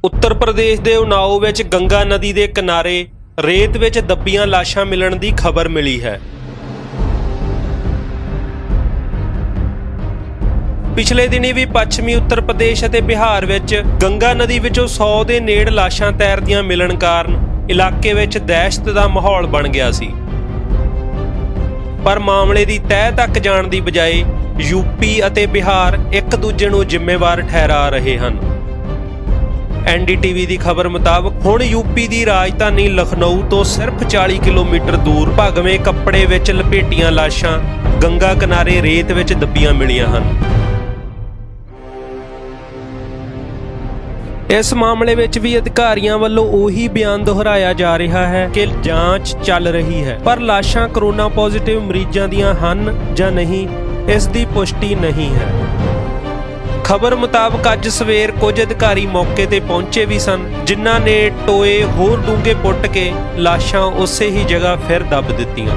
उत्तर प्रदेश ਦੇ ਉਨਾਓ ਵਿੱਚ ਗੰਗਾ ਨਦੀ ਦੇ ਕਿਨਾਰੇ ਰੇਤ ਵਿੱਚ ਦੱਬੀਆਂ ਲਾਸ਼ਾਂ ਮਿਲਣ ਦੀ ਖਬਰ ਮਿਲੀ ਹੈ। ਪਿਛਲੇ ਦਿਨੀ ਵੀ ਪੱਛਮੀ ਉੱਤਰ ਪ੍ਰਦੇਸ਼ ਅਤੇ ਬਿਹਾਰ ਵਿੱਚ ਗੰਗਾ ਨਦੀ ਵਿੱਚੋਂ 100 ਦੇ ਨੇੜੇ ਲਾਸ਼ਾਂ ਤੈਰਦੀਆਂ ਮਿਲਣ ਕਾਰਨ ਇਲਾਕੇ ਵਿੱਚ ਦਹਿਸ਼ਤ ਦਾ ਮਾਹੌਲ ਬਣ ਗਿਆ ਸੀ। ਪਰ ਮਾਮਲੇ ਦੀ ਤਹਿ ਤੱਕ ਜਾਣ ਦੀ ਬਜਾਏ यूपी ਅਤੇ ਬਿਹਾਰ ਇੱਕ ਦੂਜੇ ਨੂੰ ਜ਼ਿੰਮੇਵਾਰ ਠਹਿਰਾ ਰਹੇ ਹਨ। एनडीटीवी ਦੀ ਖਬਰ ਮੁਤਾਬਕ ਹੁਣ यूपी ਦੀ ਰਾਜਧਾਨੀ ਲਖਨਊ ਤੋਂ ਸਿਰਫ 40 ਕਿਲੋਮੀਟਰ ਦੂਰ ਭਗਵੇਂ ਕੱਪੜੇ ਵਿੱਚ ਲਪੇਟੀਆਂ ਲਾਸ਼ਾਂ ਗੰਗਾ ਕਿਨਾਰੇ ਰੇਤ ਵਿੱਚ ਦੱਬੀਆਂ ਮਿਲੀਆਂ ਹਨ। ਇਸ ਮਾਮਲੇ ਵਿੱਚ ਵੀ ਅਧਿਕਾਰੀਆਂ ਵੱਲੋਂ ਉਹੀ ਬਿਆਨ ਦੁਹਰਾਇਆ ਜਾ ਰਿਹਾ ਹੈ ਕਿ ਜਾਂਚ ਚੱਲ ਰਹੀ ਹੈ, ਪਰ ਲਾਸ਼ਾਂ ਕਰੋਨਾ ਪੋਜ਼ਿਟਿਵ ਮਰੀਜ਼ਾਂ ਦੀਆਂ ਹਨ ਜਾਂ ਨਹੀਂ, ਇਸ ਦੀ ਪੁਸ਼ਟੀ ਨਹੀਂ ਹੈ। ਖਬਰ ਮੁਤਾਬਕ ਅੱਜ ਸਵੇਰ ਕੁਝ ਅਧਿਕਾਰੀ ਮੌਕੇ ਤੇ ਪਹੁੰਚੇ ਵੀ ਸਨ, ਜਿਨ੍ਹਾਂ ਨੇ ਟੋਏ ਹੋਰ ਡੂੰਘੇ ਪੁੱਟ ਕੇ ਲਾਸ਼ਾਂ ਉਸੇ ਹੀ ਜਗ੍ਹਾ ਫਿਰ ਦੱਬ ਦਿੱਤੀਆਂ।